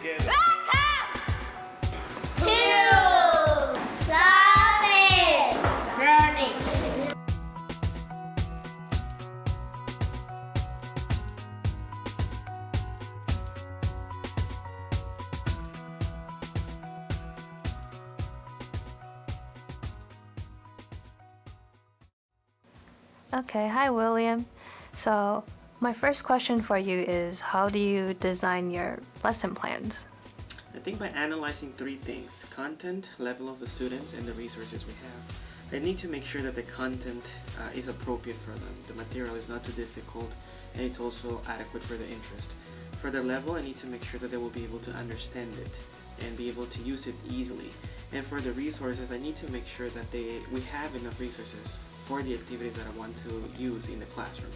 together. Welcome to Service Learning. Okay, hi William. So my first question for you is, how do you design your lesson plans? I think by analyzing three things: content, level of the students, and the resources we have. I need to make sure that the content is appropriate for them. The material is not too difficult, and it's also adequate for their interest. For the level, I need to make sure that they will be able to understand it and be able to use it easily. And for the resources, I need to make sure that we have enough resources for the activities that I want to use in the classroom.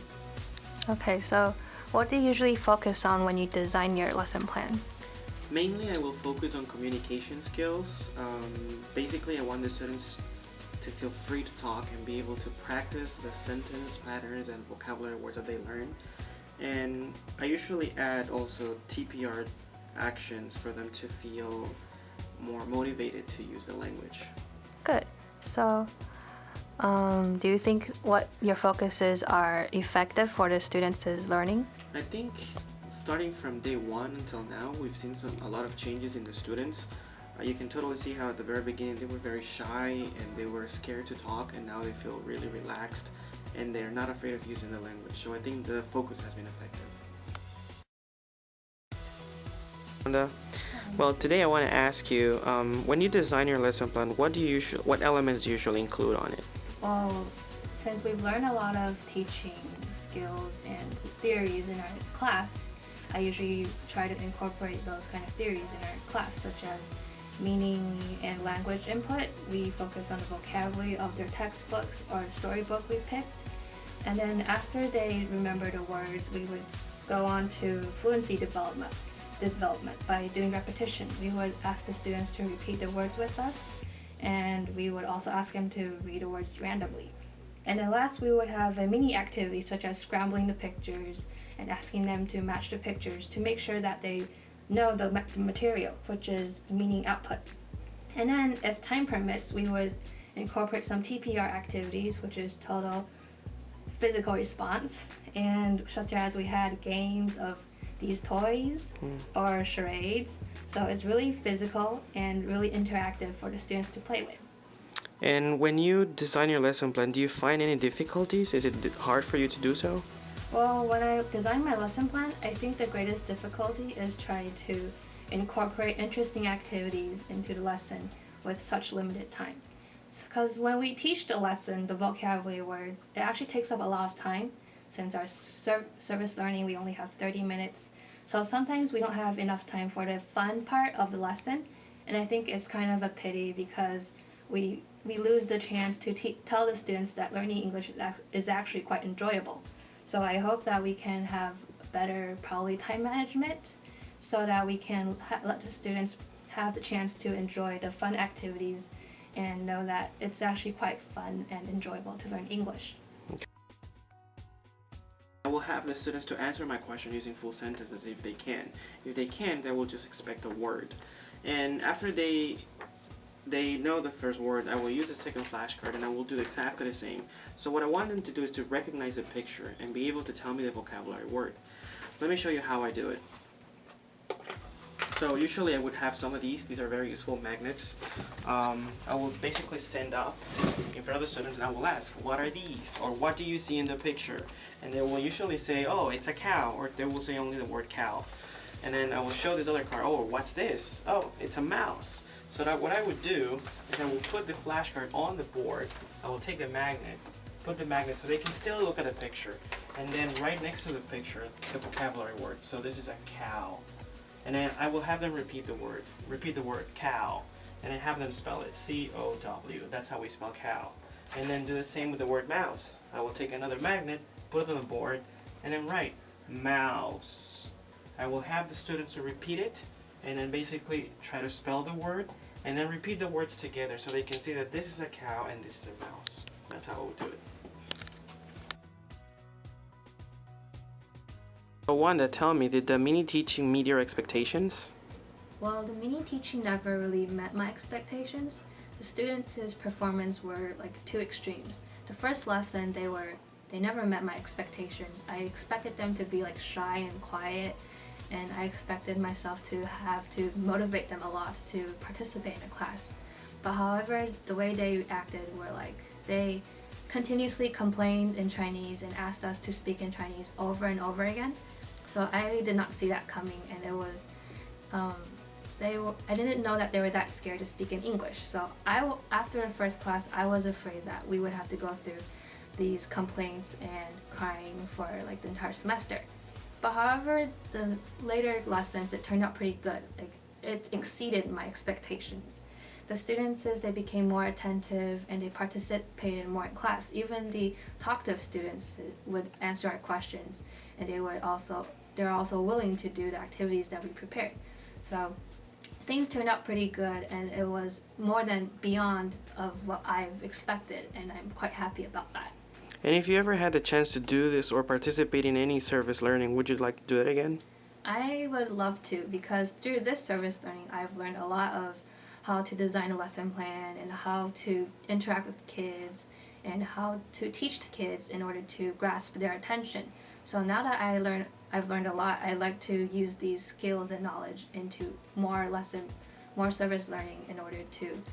Okay, so what do you usually focus on when you design your lesson plan? Mainly, I will focus on communication skills. Basically, I want the students to feel free to talk and be able to practice the sentence patterns and vocabulary words that they learn. And I usually add also TPR actions for them to feel more motivated to use the language. Good. So do you think what your focuses are effective for the students' learning? I think starting from day one until now, we've seen a lot of changes in the students. You can totally see how at the very beginning they were very shy and they were scared to talk, and now they feel really relaxed and they're not afraid of using the language. So I think the focus has been effective. Wanda, well, today I want to ask you, when you design your lesson plan, what elements do you usually include on it? Well, since we've learned a lot of teaching skills and theories in our class, I usually try to incorporate those kind of theories in our class, such as meaning and language input. We focus on the vocabulary of their textbooks or storybook we picked. And then after they remember the words, we would go on to fluency development by doing repetition. We would ask the students to repeat the words with us, and we would also ask them to read the words randomly. And then last, we would have a mini activity such as scrambling the pictures and asking them to match the pictures to make sure that they know the material, which is meaning output. And then if time permits, we would incorporate some TPR activities, which is total physical response, and such as we had games of these toys or charades. So it's really physical and really interactive for the students to play with. And when you design your lesson plan, do you find any difficulties? Is it hard for you to do so? Well, when I design my lesson plan, I think the greatest difficulty is trying to incorporate interesting activities into the lesson with such limited time. Because when we teach the lesson, the vocabulary words, it actually takes up a lot of time. Since our service learning, we only have 30 minutes. So sometimes we don't have enough time for the fun part of the lesson. And I think it's kind of a pity because we lose the chance to tell the students that learning English is actually quite enjoyable. So I hope that we can have better probably time management so that we can let the students have the chance to enjoy the fun activities and know that it's actually quite fun and enjoyable to learn English. I will have the students to answer my question using full sentences if they can. If they can't, they will just expect a word. And after they know the first word, I will use the second flashcard and I will do exactly the same. So what I want them to do is to recognize the picture and be able to tell me the vocabulary word. Let me show you how I do it. So usually I would have some of these. These are very useful magnets. I will basically stand up in front of the students and I will ask, what are these? Or what do you see in the picture? And they will usually say, oh, it's a cow. Or they will say only the word cow. And then I will show this other card, oh, what's this? Oh, it's a mouse. So that what I would do is I will put the flashcard on the board. I will take the magnet, put the magnet so they can still look at the picture. And then right next to the picture, the vocabulary word. So this is a cow. And then I will have them repeat the word cow, and then have them spell it C-O-W. That's how we spell cow. And then do the same with the word mouse. I will take another magnet, put it on the board, and then write mouse. I will have the students to repeat it, and then basically try to spell the word, and then repeat the words together so they can see that this is a cow and this is a mouse. That's how I would do it. So Wanda, tell me, did the mini teaching meet your expectations? Well, the mini teaching never really met my expectations. The students' performance were like two extremes. The first lesson, they never met my expectations. I expected them to be like shy and quiet, and I expected myself to have to motivate them a lot to participate in the class. But however, the way they acted were like they continuously complained in Chinese and asked us to speak in Chinese over and over again. So I did not see that coming, and it was I didn't know that they were that scared to speak in English. So after the first class, I was afraid that we would have to go through these complaints and crying for like the entire semester. But however, the later lessons, it turned out pretty good. Like it exceeded my expectations. The students, they became more attentive and they participated more in class. Even the talkative students would answer our questions, and they're also willing to do the activities that we prepared. So things turned out pretty good, and it was more than beyond of what I've expected, and I'm quite happy about that. And if you ever had the chance to do this or participate in any service learning, would you like to do it again? I would love to, because through this service learning, I've learned a lot of how to design a lesson plan and how to interact with kids and how to teach the kids in order to grasp their attention. So now that I've learned a lot, I like to use these skills and knowledge into more service learning in order to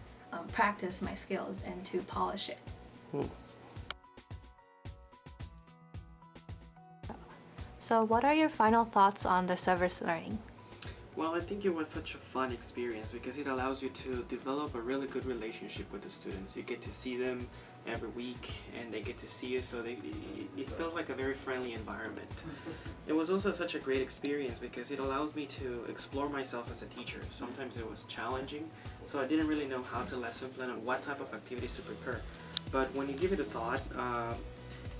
practice my skills and to polish it. So what are your final thoughts on the service learning? Well, I think it was such a fun experience because it allows you to develop a really good relationship with the students. You get to see them every week and they get to see you, so it feels like a very friendly environment. It was also such a great experience because it allowed me to explore myself as a teacher. Sometimes it was challenging, so I didn't really know how to lesson plan and what type of activities to prepare. But when you give it a thought,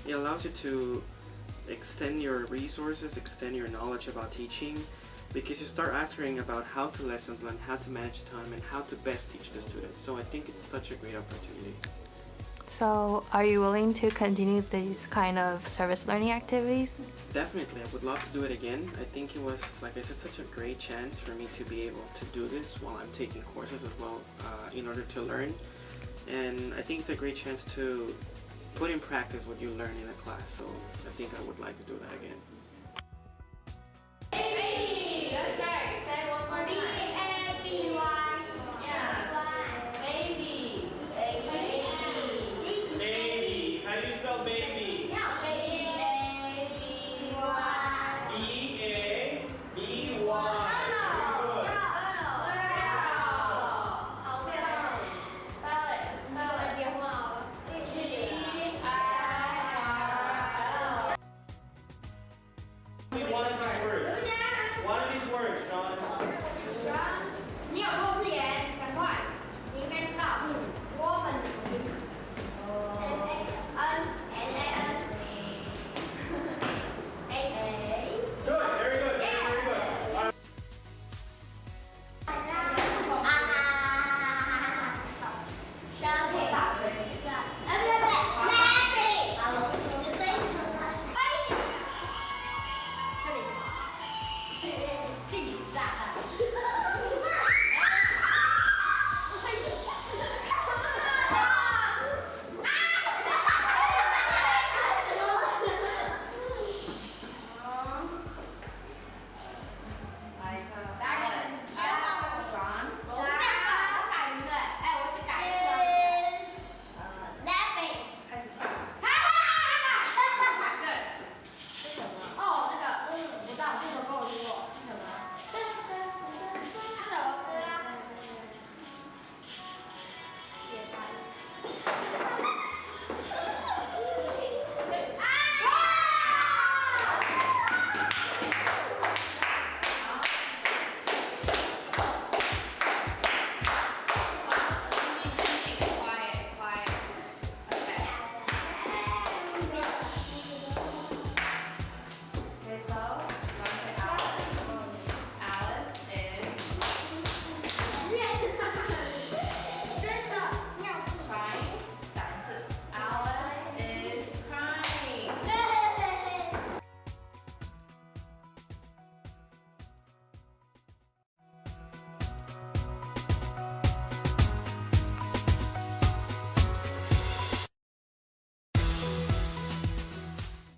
it allows you to extend your resources, extend your knowledge about teaching, because you start asking about how to lesson plan, how to manage time, and how to best teach the students. So I think it's such a great opportunity. So are you willing to continue these kind of service learning activities? Definitely, I would love to do it again. I think it was, like I said, such a great chance for me to be able to do this while I'm taking courses as well in order to learn. And I think it's a great chance to put in practice what you learn in a class. So I think I would like to do that again.